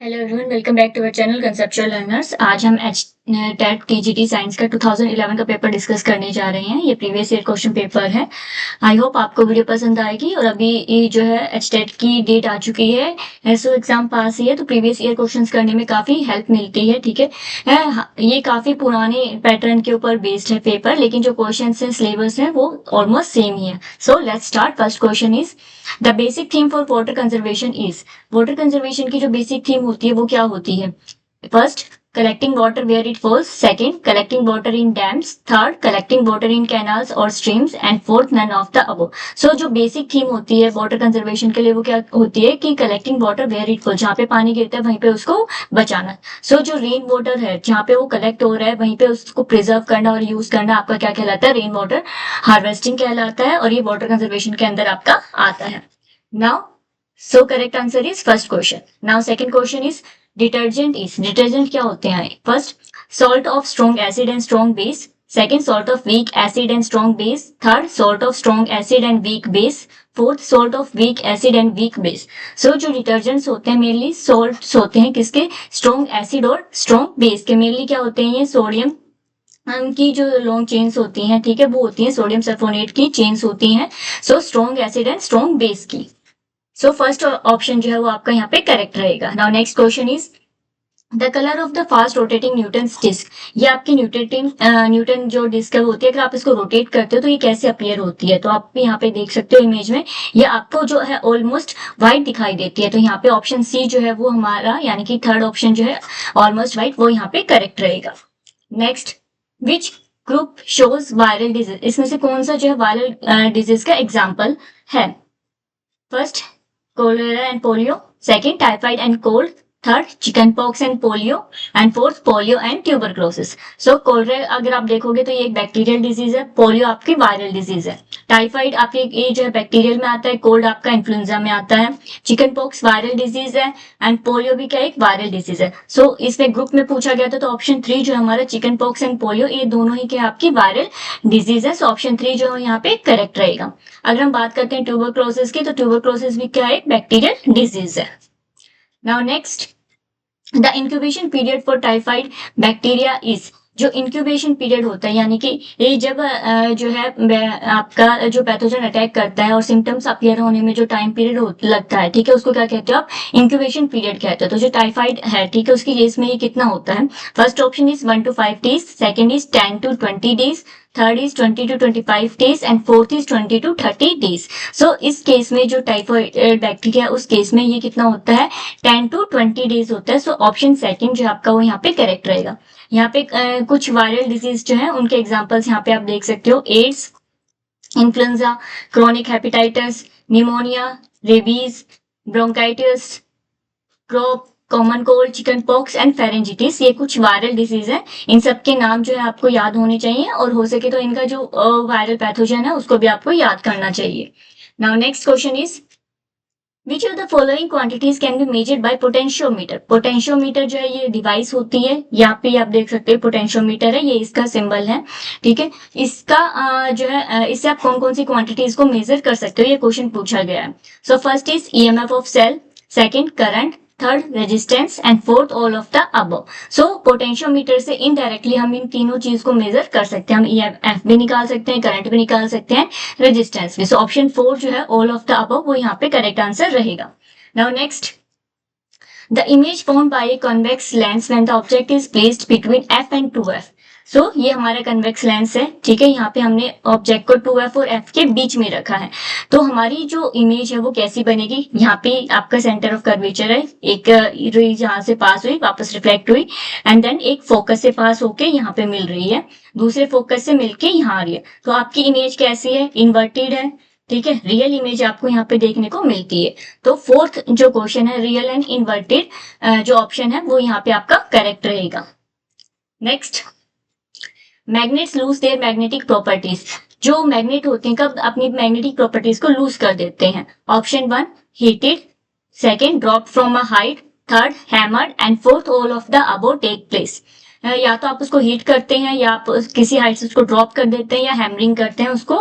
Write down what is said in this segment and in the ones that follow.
Hello everyone, welcome back to our channel conceptual learners. आज हम H TET TGT science का 2011 का paper discuss करने जा रहे हैं। ये प्रीवियस ईयर क्वेश्चन पेपर है। आई होप आपको वीडियो पसंद आएगी। और अभी ये जो है एच टेट की डेट आ चुकी है, एसओ एग्जाम पास ही है, तो प्रीवियस ईयर क्वेश्चंस करने में काफी हेल्प मिलती है। ठीक है, ये काफी पुराने पैटर्न के ऊपर बेस्ड है पेपर, लेकिन जो क्वेश्चन है सिलेबस है वो ऑलमोस्ट सेम ही है। So let's start. First question is the basic theme for water conservation is. Water conservation की जो बेसिक थीम होती है वो क्या होती है? First, collecting water where it falls. Second, collecting water in dams. Third, collecting water in canals और streams. And fourth, none of the above. So जो बेसिक थीम होती है वाटर कंजर्वेशन के लिए वो क्या होती है कि collecting water where it falls, जहाँ पे पानी गिरता है वहीं पे उसको बचाना। सो जो रेन वाटर है जहाँ पे वो कलेक्ट हो रहा है वहीं पे उसको प्रिजर्व करना और यूज करना आपका क्या कहलाता है? रेन वाटर हार्वेस्टिंग कहलाता है, और ये वाटर कंजर्वेशन के अंदर आपका आता है। Now, so correct answer is first question. Now second question is detergent is. Detergent क्या होते हैं? First, salt of strong acid and strong base. Second, salt of weak acid and strong base. Third, salt of strong acid and weak base. Fourth, salt of weak acid and weak base. So जो detergents होते हैं mainly salts होते हैं किसके? strong acid और strong base के। mainly क्या होते हैं? ये सोडियम की जो लॉन्ग चेन्स होती हैं, ठीक है, वो होती हैं सोडियम सल्फोनेट की चेन्स होती हैं। So strong acid and strong base की। सो फर्स्ट ऑप्शन जो है वो आपका यहाँ पे करेक्ट रहेगा। Now next question is the colour of the fast rotating Newton disc. ये आपकी न्यूटन जो डिस्क होती है, अगर आप इसको रोटेट करते हो तो ये कैसे अपीयर होती है? तो आप यहाँ पे देख सकते हो इमेज में, ये आपको जो है ऑलमोस्ट व्हाइट दिखाई देती है। तो यहाँ पे ऑप्शन सी जो है वो हमारा यानी कि थर्ड ऑप्शन जो है ऑलमोस्ट व्हाइट, वो यहाँ पे करेक्ट रहेगा। Next, which group shows viral disease. इसमें से कौन सा जो है वायरल डिजीज का एग्जाम्पल है? First, cholera and polio. Second, typhoid and cold. Third, chicken pox and polio. And fourth, polio and tuberculosis. So cholera अगर आप देखोगे तो ये एक बैक्टीरियल डिजीज है, पोलियो आपकी वायरल डिजीज है, टाइफाइड आपकी ये जो है बैक्टीरियल में आता है, कोल्ड आपका इन्फ्लुएंजा में आता है, चिकन पॉक्स वायरल डिजीज है, एंड पोलियो भी क्या एक वायरल डिजीज है। सो इसमें ग्रुप में पूछा गया था तो ऑप्शन 3 जो हमारा चिकन पॉक्स एंड पोलियो, ये दोनों ही क्या आपकी वायरल डिजीज है। सो ऑप्शन 3 जो है यहाँ पे करेक्ट रहेगा। अगर हम बात करते हैं ट्यूबरक्लोसिस की, तो ट्यूबरक्लोसिस भी क्या है? एक बैक्टीरियल डिजीज है। Now next, the incubation period for typhoid bacteria is. जो इंक्यूबेशन पीरियड होता है यानी कि ये जब जो है आपका जो पैथोजन अटैक करता है और सिम्टम्स अपीयर होने में जो टाइम पीरियड लगता है, ठीक है, उसको क्या कहते हो आप? इंक्यूबेशन पीरियड कहते हो। तो जो टाइफाइड है, ठीक है, उसकी केस में ये कितना होता है? First option is 1 to 5 days, second is 10 to 20 days, third is 20 to 25 days, and fourth is 20 to 30 days। सो इस केस में जो टाइफाइड बैक्टीरिया उस केस में ये कितना होता है? 10 to 20 days होता है। सो ऑप्शन सेकंड जो आपका वो यहाँ पे करेक्ट रहेगा। यहाँ पे कुछ वायरल डिजीज जो है उनके एग्जांपल्स यहाँ पे आप देख सकते हो। AIDS, influenza, chronic hepatitis, pneumonia, rabies, bronchitis, croup, common cold, chicken pox and pharyngitis. ये कुछ वायरल डिजीज है। इन सब के नाम जो है आपको याद होने चाहिए, और हो सके तो इनका जो वायरल पैथोजन है उसको भी आपको याद करना चाहिए। Now next question is Which of the following quantities can be measured by potentiometer? Potentiometer जो है ये डिवाइस होती है, यहाँ पे आप देख सकते हैं पोटेंशियोमीटर है, ये इसका सिंबल है, ठीक है। इसका जो है इससे आप कौन कौन सी क्वांटिटीज को मेजर कर सकते हो, ये क्वेश्चन पूछा गया है। So first is EMF of cell, second current, third resistance, and fourth all of the above. So potentiometer से इनडायरेक्टली हम इन तीनों चीज को मेजर कर सकते हैं। हम ईएमएफ भी निकाल सकते हैं, करंट भी निकाल सकते हैं, रेजिस्टेंस भी। सो ऑप्शन 4 जो है ऑल ऑफ द अबव, वो यहाँ पे करेक्ट आंसर रहेगा। Now next, the image found by a convex lens when the object is placed between F and 2f। सो ये हमारा कन्वेक्स लेंस है, ठीक है, यहाँ पे हमने ऑब्जेक्ट को 2f और f के बीच में रखा है। तो हमारी जो इमेज है वो कैसी बनेगी? यहाँ पे आपका सेंटर ऑफ कर्वेचर है, एक रे जहां से पास हुई वापस रिफ्लेक्ट हुई, एंड देन एक फोकस से पास होके यहाँ पे मिल रही है, दूसरे फोकस से मिलके यहाँ आ रही है। तो आपकी इमेज कैसी है? इन्वर्टेड है, ठीक है, रियल इमेज आपको यहाँ पे देखने को मिलती है। तो फोर्थ जो क्वेश्चन है रियल एंड इन्वर्टेड जो ऑप्शन है वो यहाँ पे आपका करेक्ट रहेगा। Next, magnets lose their magnetic properties. जो मैग्नेट होते हैं कब अपनी मैग्नेटिक प्रॉपर्टीज को लूज कर देते हैं? Option 1 heated, second drop from a height, third hammered, and fourth all of the above take place. या तो आप उसको हीट करते हैं या आप किसी हाइट से उसको ड्रॉप कर देते हैं या हैमरिंग करते हैं, उसको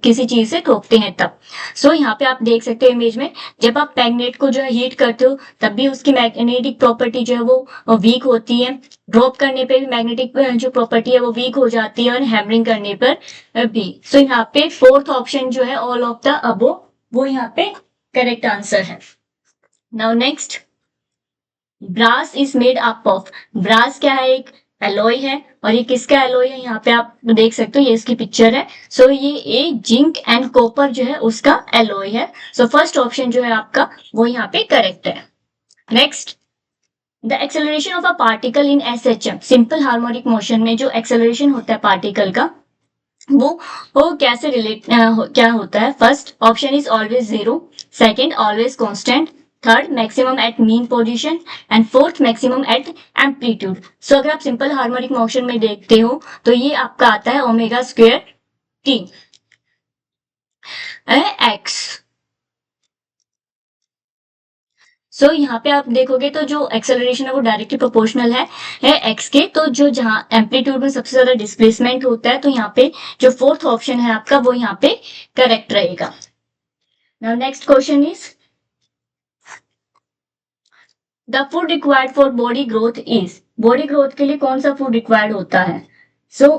किसी चीज से ठोकते हैं तब। सो यहाँ पे आप देख सकते हो इमेज में, जब आप मैग्नेट को जो है हीट करते हो तब भी उसकी मैग्नेटिक प्रॉपर्टी जो है वो वीक होती है, ड्रॉप करने पे भी मैग्नेटिक जो प्रॉपर्टी है वो वीक हो जाती है, और हैमरिंग करने पर भी। सो यहाँ पे फोर्थ ऑप्शन जो है ऑल ऑफ द अबो, वो यहाँ पे करेक्ट आंसर है। Now next, brass is made up of. Brass क्या है? एक एलॉय है, और ये किसका एलॉय है? यहाँ पे आप देख सकते हो, ये इसकी पिक्चर है। सो ये ए जिंक एंड कॉपर जो है उसका एलॉय है। सो फर्स्ट ऑप्शन जो है आपका वो यहाँ पे करेक्ट है। Next, the acceleration of a particle in SHM, simple harmonic motion में जो एक्सेलरेशन होता है पार्टिकल का, वो कैसे रिलेट क्या होता है? First option is always zero, second always constant, third maximum at mean position, and fourth maximum at amplitude. So अगर आप सिंपल हार्मोनिक मोशन में देखते हो तो ये आपका आता है ओमेगा स्क्वायर टी एक्स। सो यहाँ पे आप देखोगे तो जो एक्सेलरेशन है वो डायरेक्टली प्रोपोर्शनल है एक्स के। तो जो जहाँ एम्पलीट्यूड में सबसे ज्यादा डिस्प्लेसमेंट होता है, तो यहाँ पे जो फोर्थ ऑप्शन है आपका वो यहाँ पे करेक्ट रहेगा। Now next question is, the food required for body growth is. Body growth के लिए कौन सा फूड रिक्वायर्ड होता है? So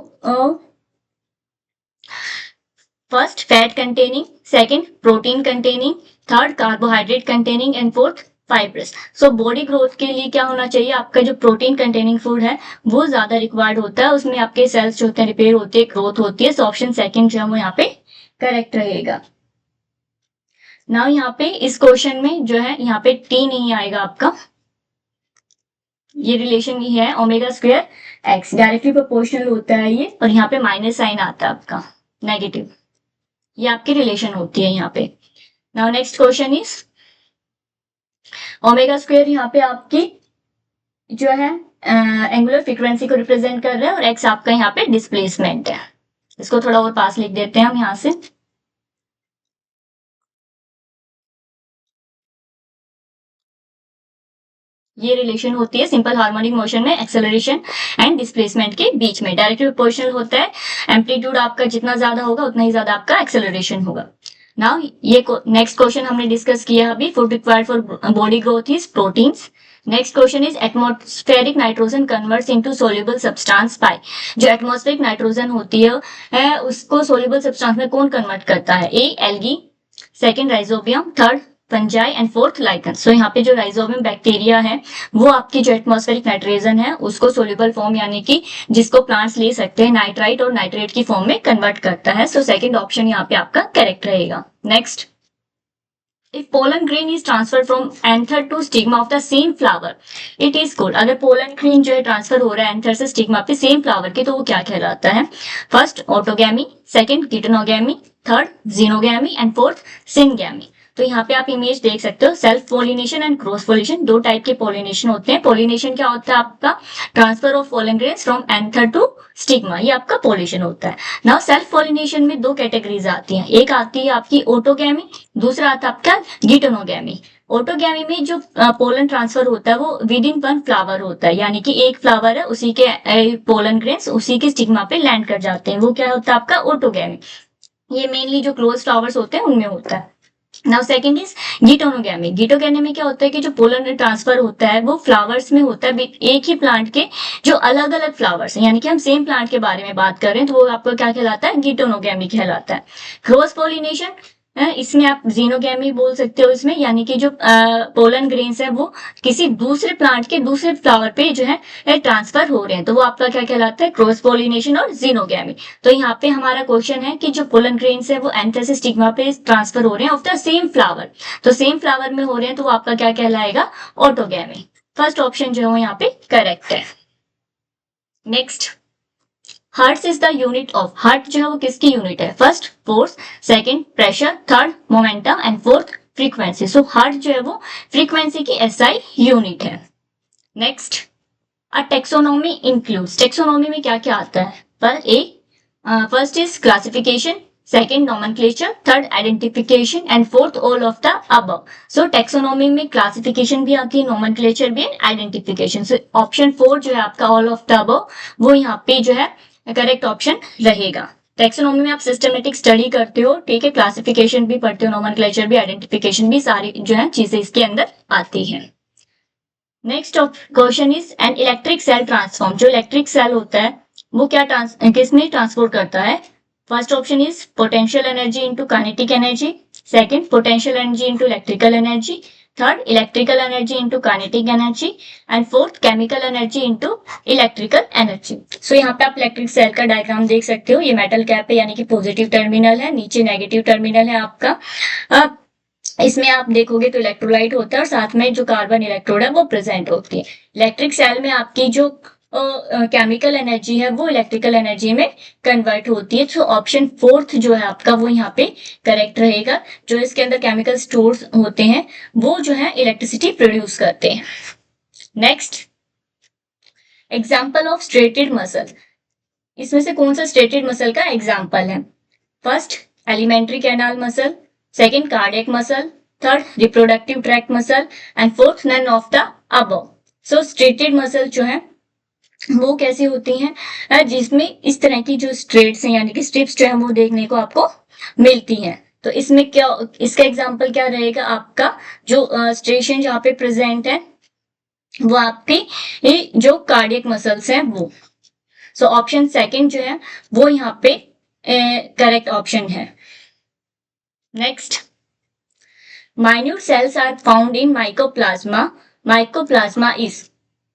first fat containing, second protein containing, third carbohydrate containing, and fourth fibrous. So body growth के लिए क्या होना चाहिए? आपका जो प्रोटीन कंटेनिंग फूड है वो ज्यादा रिक्वायर्ड होता है, उसमें आपके सेल्स जो होते हैं रिपेयर होती है, ग्रोथ होती है। सो ऑप्शन सेकंड जो है वो यहाँ पे करेक्ट रहेगा। नाउ यहाँ पे इस क्वेश्चन में जो है यहाँ पे टी नहीं आएगा आपका, ये रिलेशन ही है omega square x, directly proportional होता है ये, और यहाँ पे माइनस साइन आता है आपका नेगेटिव, ये आपकी रिलेशन होती है यहाँ पे। Now next question is, omega square यहाँ पे आपकी जो है एंगुलर फ्रीक्वेंसी को रिप्रेजेंट कर रहा है, और एक्स आपका यहाँ पे डिस्प्लेसमेंट है। इसको थोड़ा और पास लिख देते हैं हम यहाँ से। ये रिलेशन होती है सिंपल हार्मोनिक मोशन में एक्सेलरेशन एंड डिस्प्लेसमेंट के बीच में, डायरेक्टली प्रोपोर्शनल होता है। एम्पलीट्यूड आपका जितना ज्यादा होगा उतना ही ज्यादा आपका एक्सेलरेशन होगा। नाउ ये नेक्स्ट क्वेश्चन हमने डिस्कस किया अभी, food required for body growth is proteins. Next question is, atmospheric nitrogen converts into soluble substance by. जो एटमॉस्फेरिक नाइट्रोजन होती है उसको सोल्यूबल सब्सटेंस में कौन कन्वर्ट करता है? A algae, second rhizobium, third fungi, and fourth lichen. So यहाँ पे जो राइजोबियम बैक्टीरिया है वो आपकी जो एटमॉस्फेरिक नाइट्रोजन है उसको सोल्यूबल फॉर्म यानी कि जिसको प्लांट्स ले सकते हैं नाइट्राइट और नाइट्रेट की फॉर्म में कन्वर्ट करता है। सो सेकंड ऑप्शन यहाँ पे आपका करेक्ट रहेगा। Next, if pollen grain is transferred from anther to stigma of the same flower it is called। अगर पोलन ग्रेन जो है ट्रांसफर हो रहा है एंथर से स्टिग्मा पे सेम फ्लावर के, तो वो क्या कहलाता है? First autogamy, second geitonogamy, third xenogamy, and fourth syngamy. तो यहाँ पे आप इमेज देख सकते हो, self pollination and cross pollination, दो टाइप के पोलिनेशन होते हैं। पोलिनेशन क्या होता है? आपका transfer of pollen grains from anther to stigma, ये आपका पोलिनेशन होता है। नाउ सेल्फ पोलिनेशन में दो कैटेगरीज आती हैं, एक आती है आपकी ऑटोगैमी, दूसरा आता है आपका गिटोनोगैमी। ऑटोगैमी में जो पोलन ट्रांसफर होता है वो विद इन वन फ्लावर होता है, यानी कि एक फ्लावर है उसी के पोलन ग्रेन्स उसी के स्टिग्मा पे लैंड कर जाते हैं, वो क्या होता है आपका ऑटोगैमी। ये मेनली जो क्लोज फ्लावर्स होते हैं उनमें होता है। Now second is geitonogamy. Geitonogamy में क्या होता है कि जो पोलन ट्रांसफर होता है वो फ्लावर्स में होता है, एक ही प्लांट के जो अलग अलग फ्लावर्स हैं, यानी कि हम सेम प्लांट के बारे में बात कर रहे हैं, तो वो आपको क्या कहलाता है? गिटोनोगैमी कहलाता है। क्रॉस पोलिनेशन, इसमें आप जीनोगैमी बोल सकते हो इसमें, यानी कि जो पोलन ग्रेन्स है वो किसी दूसरे प्लांट के दूसरे फ्लावर पे जो है ट्रांसफर हो रहे हैं, तो वो आपका क्या कहलाता है? क्रॉस पोलिनेशन और जीनोगैमी। तो यहाँ पे हमारा क्वेश्चन है कि जो पोलन ग्रेन्स है वो एंथर से स्टिग्मा पे ट्रांसफर हो रहे हैं ऑफ द सेम फ्लावर, तो सेम फ्लावर में हो रहे हैं, तो वो आपका क्या कहलाएगा? ऑटोगैमी। फर्स्ट ऑप्शन जो है वो यहाँ पे करेक्ट है। Next, hertz is the unit of. Hertz जो है वो किसकी यूनिट है? First force, second pressure, third momentum, and fourth frequency. So hertz जो है वो फ्रीक्वेंसी की एसआई यूनिट है। Next, uh taxonomy includes. Taxonomy में क्या क्या आता है? पर A first is classification, second nomenclature, third identification and fourth all of the above. So taxonomy में classification भी आती है, nomenclature भी है, identification. So option 4 जो है आपका all of the above वो यहाँ पे जो है करेक्ट ऑप्शन रहेगा. टैक्सोनॉमी में आप सिस्टमेटिक स्टडी करते हो, ठीक है, क्लासिफिकेशन भी पढ़ते हो, नोमेनक्लेचर भी, आइडेंटिफिकेशन भी, सारी जो है चीजें इसके अंदर आती हैं. Next question is an electric cell transform. जो इलेक्ट्रिक सेल होता है वो क्या किसमें ट्रांसफॉर्म करता है? First option is potential energy into kinetic energy, second potential energy into electrical energy, third electrical energy into kinetic energy and fourth chemical energy into electrical energy. So यहाँ पे आप इलेक्ट्रिक सेल का diagram देख सकते हो. ये metal cap है यानी कि पॉजिटिव टर्मिनल है, नीचे नेगेटिव टर्मिनल है आपका. इसमें आप देखोगे तो इलेक्ट्रोलाइट होता है और साथ में जो कार्बन इलेक्ट्रोड है वो प्रेजेंट होती है. इलेक्ट्रिक सेल में आपकी जो केमिकल एनर्जी है वो इलेक्ट्रिकल एनर्जी में कन्वर्ट होती है. तो ऑप्शन 4 जो है आपका वो यहाँ पे करेक्ट रहेगा. जो इसके अंदर केमिकल स्टोर्स होते हैं वो जो है इलेक्ट्रिसिटी प्रोड्यूस करते हैं. Next, example of striated muscle. इसमें से कौन सा स्ट्रेटेड मसल का एग्जाम्पल है? First alimentary canal muscle, second cardiac muscle, third reproductive tract muscle and fourth none of the above. So striated muscle जो है वो कैसी होती हैं? जिसमें इस तरह की जो स्ट्रेट्स हैं यानी कि स्ट्रिप्स जो है वो देखने को आपको मिलती हैं. तो इसमें क्या, इसका एग्जांपल क्या रहेगा? आपका जो स्ट्रेशन जहाँ पे प्रेजेंट है वो आपकी जो कार्डियक मसल्स हैं वो. सो ऑप्शन सेकंड जो है वो यहाँ पे करेक्ट ऑप्शन है. Next, minute cells are found in mycoplasma. Mycoplasma is,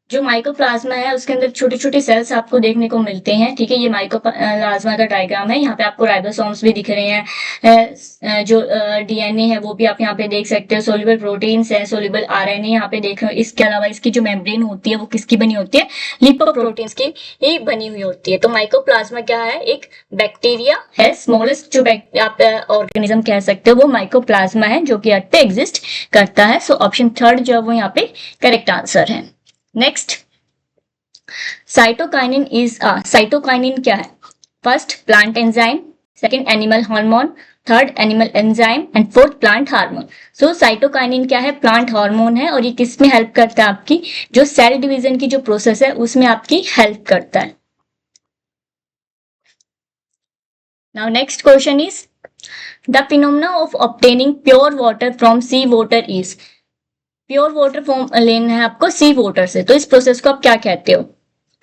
जो माइकोप्लाज्मा है उसके अंदर छोटे छोटे सेल्स आपको देखने को मिलते हैं, ठीक है. ये माइकोप्लाज्मा का डायग्राम है. यहाँ पे आपको राइबोसोम्स भी दिख रहे हैं, जो डीएनए है वो भी आप यहाँ पे देख सकते हो. सोल्यूबल प्रोटीन्स है, सोल्यूबल आरएनए यहाँ पे देख रहे हो. इसके अलावा इसकी जो मेम्ब्रेन होती है वो किसकी बनी होती है? लिपोप्रोटीन्स की ही बनी हुई होती है. तो माइकोप्लाज्मा क्या है? एक बैक्टीरिया है, स्मॉलेस्ट जो आप ऑर्गेनिज्म कह सकते हो वो माइकोप्लाज्मा है जो कि अर्थ पे एग्जिस्ट करता है. सो ऑप्शन 3 जो है वो यहाँ पे करेक्ट आंसर है. नेक्स्ट, साइटोकाइनिन इज साइटोकाइनिन क्या है? First plant enzyme, second animal hormone, third animal enzyme and fourth plant hormone. So cytokinin क्या है? प्लांट हार्मोन है और ये किस में हेल्प करता है? आपकी जो सेल डिवीजन की जो प्रोसेस है उसमें आपकी हेल्प करता है. Now next question is the phenomena of obtaining pure water from sea water is. Pure water form लेना है आपको सी वाटर से, तो इस प्रोसेस को आप क्या कहते हो?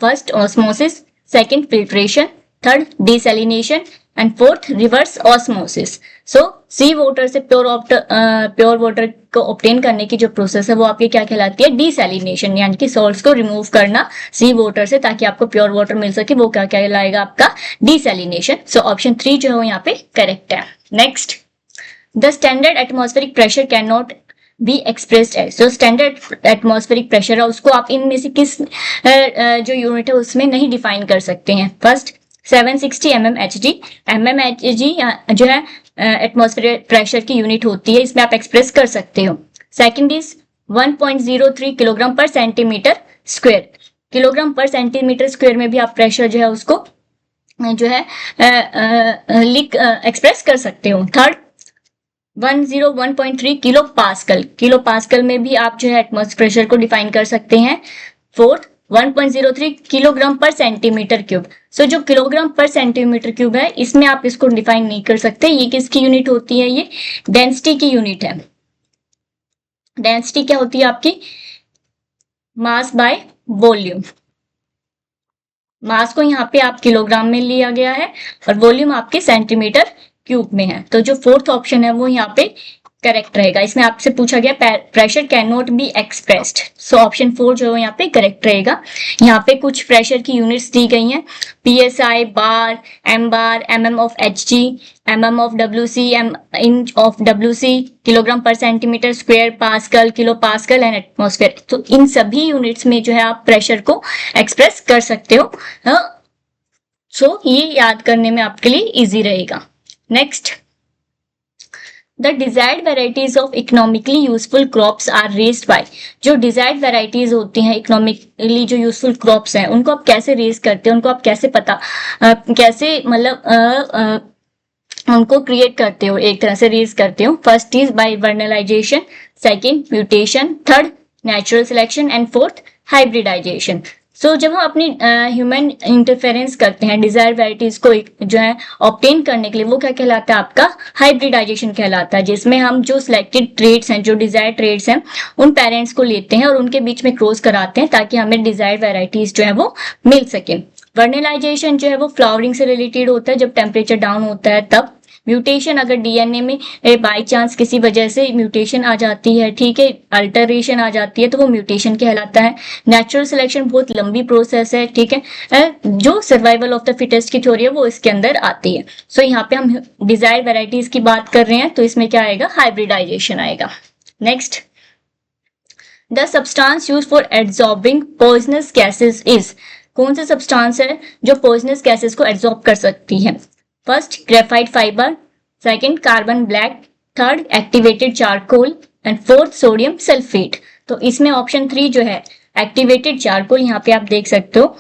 First osmosis, second filtration, third desalination and fourth reverse osmosis. So sea water से प्योर वाटर को ऑब्टेन करने की जो प्रोसेस है वो आपकी क्या कहलाती है? डिसैलिनेशन, यानी कि सॉल्ट्स को रिमूव करना सी वाटर से ताकि आपको प्योर वाटर मिल सके, वो क्या कहलाएगा? आपका डिसैलिनेशन. सो ऑप्शन 3 जो है वो यहाँ पे करेक्ट है. Next, the standard atmospheric pressure can not be expressed as. जो स्टैंडर्ड एटमॉस्फेरिक प्रेशर है उसको आप इनमें से किस जो यूनिट है उसमें नहीं डिफाइन कर सकते हैं? First 760 mmHg. mmHg जो है एटमॉस्फेरिक प्रेशर की यूनिट होती है, इसमें आप एक्सप्रेस कर सकते हो. Second is 1.03 kilogram per centimetre square. Kilogram per centimetre square में भी आप प्रेशर जो है उसको जो है एक्सप्रेस कर सकते हो. Third 101.3 kilo pascal. Kilo pascal में भी आप जो है एटमॉस्फेरिक प्रेशर को डिफाइन कर सकते हैं. Fourth 1.03 kilogram per centimetre cube. सो जो किलोग्राम पर सेंटीमीटर क्यूब है इसमें आप इसको डिफाइन नहीं कर सकते. ये किसकी यूनिट होती है? ये डेंसिटी की यूनिट है. डेंसिटी क्या होती है आपकी? Mass by volume. मास को यहाँ पे आप किलोग्राम में लिया गया है और वॉल्यूम आपके सेंटीमीटर क्यूब में है. तो जो फोर्थ ऑप्शन है वो यहाँ पे करेक्ट रहेगा. इसमें आपसे पूछा गया pressure can not be expressed. So option 4 जो है यहाँ पे करेक्ट रहेगा. यहाँ पे कुछ प्रेशर की यूनिट्स दी गई हैं, psi, bar, m bar, mm of hg, mm of wc, inch of wc, kilogram per centimetre square, pascal, kilo pascal and atmosphere. तो इन सभी यूनिट्स में जो है आप प्रेशर को एक्सप्रेस कर सकते हो. सो ये याद करने में आपके लिए इजी रहेगा. Next, the desired varieties of economically useful crops are raised by. जो डिजायर्ड वेराइटीज होती हैं इकोनॉमिकली जो यूजफुल क्रॉप्स हैं उनको आप कैसे रेज करते हैं? उनको आप कैसे कैसे मतलब उनको क्रिएट करते हो, एक तरह से रेज करते हो। First is by vernalisation, second mutation, third natural selection and fourth hybridisation. So जब हम अपनी ह्यूमन इंटरफेरेंस करते हैं डिजायर वेराइटीज को जो है ऑब्टेन करने के लिए, वो क्या कहलाता है आपका हाइब्रिडाइजेशन कहलाता है, जिसमें हम जो सिलेक्टेड ट्रेड्स हैं, जो डिजायर ट्रेड्स हैं, उन पेरेंट्स को लेते हैं और उनके बीच में क्रॉस कराते हैं ताकि हमें डिजायर वेराइटीज जो है वो मिल सके। वर्नलाइजेशन जो है वो फ्लावरिंग से रिलेटेड होता है, जब टेम्परेचर डाउन होता है तब। म्यूटेशन, अगर डीएनए में बाय चांस किसी वजह से म्यूटेशन आ जाती है, ठीक है, अल्टरेशन आ जाती है, तो वो म्यूटेशन कहलाता है। नेचुरल सिलेक्शन बहुत लंबी प्रोसेस है, ठीक है, जो सर्वाइवल ऑफ द फिटेस्ट की थ्योरी है वो इसके अंदर आती है। सो यहाँ पे हम डिजायर वेराइटीज की बात कर रहे हैं, तो इसमें क्या आएगा, हाइब्रिडाइजेशन आएगा। Next, the substance use for absorbing poisonous gases is, कौन सा सब्सटेंस है जो पॉइजनस गैसेस को एब्जॉर्ब कर सकती है? First graphite fibre, second carbon black, third activated charcoal and fourth sodium sulphate. तो इसमें ऑप्शन 3 जो है एक्टिवेटेड चारकोल, यहाँ पे आप देख सकते हो,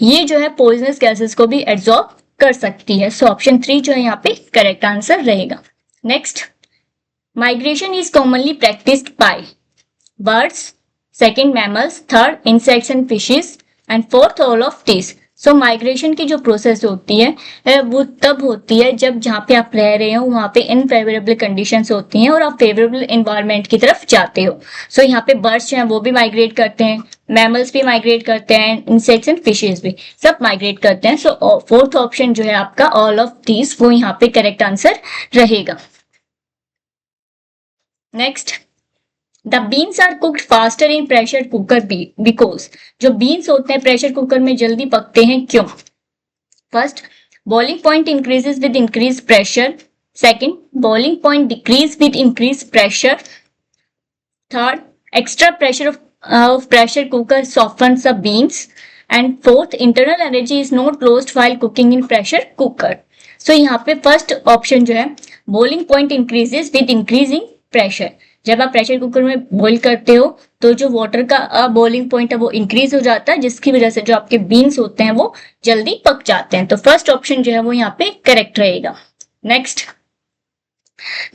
ये जो है पॉइजनस गैसेस को भी एब्जॉर्ब कर सकती है। सो ऑप्शन 3 जो है यहाँ पे करेक्ट आंसर रहेगा। Next, migration is commonly practised by birds, second mammals, third insects and fishes and fourth all of this. So migration की जो प्रोसेस होती है वो तब होती है जब जहाँ पे आप रह रहे हो वहाँ पे इनफेवरेबल कंडीशंस होती हैं और आप फेवरेबल एनवायरनमेंट की तरफ जाते हो। सो यहाँ पे बर्ड्स जो हैं वो भी माइग्रेट करते हैं, मैमल्स भी माइग्रेट करते हैं, इंसेक्ट्स एंड फिशेस भी सब माइग्रेट करते हैं। सो फोर्थ ऑप्शन जो है आपका ऑल ऑफ दीज, वो यहाँ पे करेक्ट आंसर रहेगा। Next, the beans are cooked faster in pressure cooker because, जो बीन्स होते हैं प्रेशर कुकर में जल्दी पकते हैं, क्यों? First, boiling point increases with increase pressure, second, boiling point decrease with increase pressure, third, extra pressure of pressure cooker softens the beans, and fourth, internal energy is not lost while cooking in pressure cooker. So यहाँ पे first option जो है boiling point increases with increasing pressure, जब आप pressure cooker में boil करते हो तो जो वाटर का बॉइलिंग पॉइंट है वो इंक्रीज हो जाता है, जिसकी वजह से जो आपके बीन्स होते हैं वो जल्दी पक जाते हैं। तो फर्स्ट ऑप्शन जो है वो यहाँ पे करेक्ट रहेगा। Next,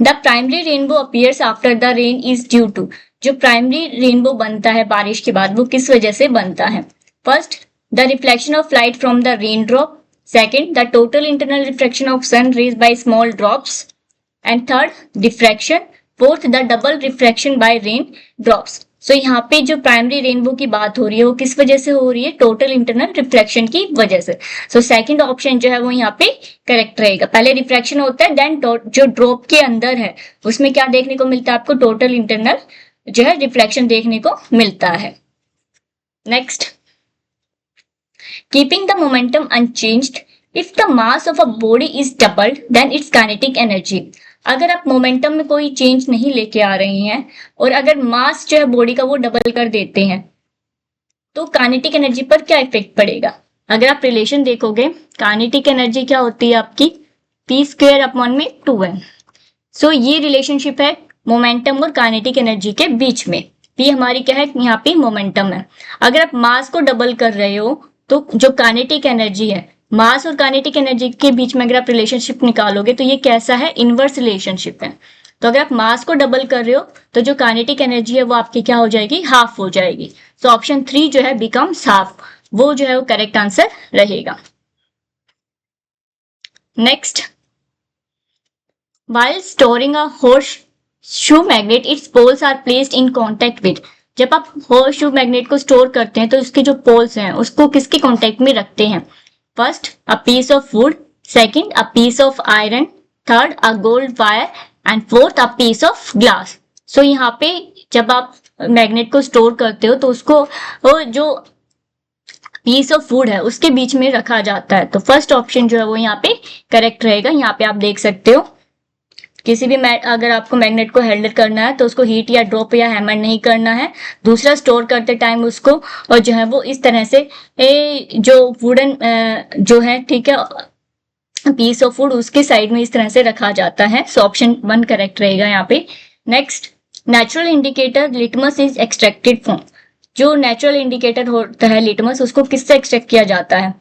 the primary rainbow appears after the rain is due to, जो प्राइमरी रेनबो बनता है बारिश के बाद वो किस वजह से बनता है? First, the reflection of light from the rain drop, second, the total internal reflection of sun rays by small drops, and third, diffraction, fourth, the double refraction by rain drops. So यहाँ पे जो primary rainbow की बात हो रही है वो किस वजह से हो रही है? टोटल इंटरनल रिफ्लेक्शन की वजह से। सो सेकंड ऑप्शन जो है वो यहाँ पे करेक्ट रहेगा। पहले रिफ्रैक्शन होता है, देन जो ड्रॉप के अंदर है उसमें क्या देखने को मिलता है आपको? टोटल इंटरनल जो है रिफ्लेक्शन देखने को मिलता है। Next, keeping the momentum unchanged, if the mass of a body is doubled then its kinetic energy. अगर आप मोमेंटम में कोई चेंज नहीं लेके आ रहे हैं और अगर मास जो है बॉडी का वो डबल कर देते हैं तो काइनेटिक एनर्जी पर क्या इफेक्ट पड़ेगा? अगर आप रिलेशन देखोगे, काइनेटिक एनर्जी क्या होती है आपकी? p² अपॉन में 2m। सो ये रिलेशनशिप है मोमेंटम और काइनेटिक एनर्जी के बीच में। p हमारी क्या है? यहाँ पे मोमेंटम है। अगर आप मास को डबल कर रहे हो तो जो काइनेटिक एनर्जी है, मास और काइनेटिक एनर्जी के बीच में अगर आप रिलेशनशिप निकालोगे तो ये कैसा है? इनवर्स रिलेशनशिप है। तो अगर आप मास को डबल कर रहे हो तो जो काइनेटिक एनर्जी है वो आपकी क्या हो जाएगी? हाफ हो जाएगी। सो ऑप्शन 3 जो है बिकम्स हाफ, वो जो है वो करेक्ट आंसर रहेगा। Next, while storing a horseshoe magnet its poles are placed in contact with, जब आप horseshoe magnet को स्टोर करते हैं तो उसके जो पोल्स हैं उसको किसके कांटेक्ट में रखते हैं? First, a piece of wood, second, a piece of iron, third, a gold wire and fourth, a piece of glass. So यहाँ पे जब आप मैग्नेट को स्टोर करते हो तो उसको जो पीस ऑफ वुड है उसके बीच में रखा जाता है। तो फर्स्ट ऑप्शन जो है वो यहाँ पे करेक्ट रहेगा। यहाँ पे आप देख सकते हो किसी भी अगर आपको मैग्नेट को हैंडल करना है तो उसको हीट या ड्रॉप या हैमर नहीं करना है। दूसरा, स्टोर करते टाइम उसको और जो है वो इस तरह से जो वुडन जो है, ठीक है, पीस ऑफ वुड उसके साइड में इस तरह से रखा जाता है। सो ऑप्शन 1 करेक्ट रहेगा यहाँ पे। Next, natural indicator litmus is extracted from, जो नेचुरल इंडिकेटर होता है लिटमस उसको किससे एक्सट्रैक्ट किया जाता है?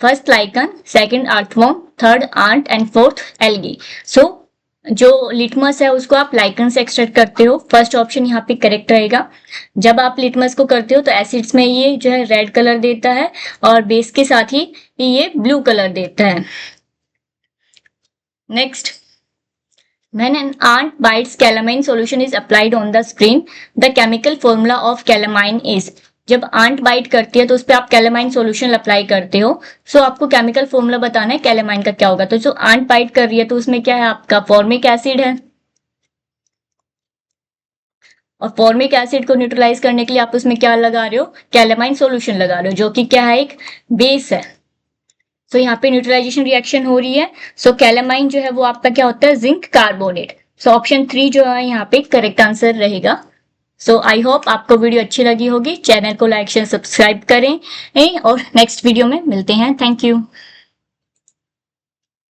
First lichen, second earthworm, third ant and fourth algae. So जो लिटमस है उसको आप लाइकन से एक्सट्रैक्ट करते हो। फर्स्ट ऑप्शन यहाँ पे करेक्ट रहेगा। जब आप लिटमस को करते हो तो एसिड्स में ये जो है रेड कलर देता है और बेस के साथ ही ये ब्लू कलर देता है। Next, when an ant bites calamine solution is applied on the screen, the chemical formula of calamine is। जब आंट बाइट करती है तो उस पर आप कैलेमाइन सॉल्यूशन अप्लाई करते हो। सो आपको केमिकल फॉर्मूला बताना है कैलेमाइन का क्या होगा। तो जो आंट बाइट कर रही है तो उसमें क्या है, आपका फॉर्मिक एसिड है, और फॉर्मिक एसिड को न्यूट्रलाइज करने के लिए आप उसमें क्या लगा रहे हो, कैलेमाइन सॉल्यूशन लगा रहे हो, जो कि क्या है, एक बेस है। सो यहाँ पे न्यूट्रलाइजेशन रिएक्शन हो रही है। सो कैलेमाइन जो है वो आपका क्या होता है, जिंक कार्बोनेट। सो ऑप्शन 3 जो है यहाँ पे करेक्ट आंसर रहेगा। सो आई होप आपको वीडियो अच्छी लगी होगी। चैनल को लाइक शेयर सब्सक्राइब करें और नेक्स्ट वीडियो में मिलते हैं। Thank you.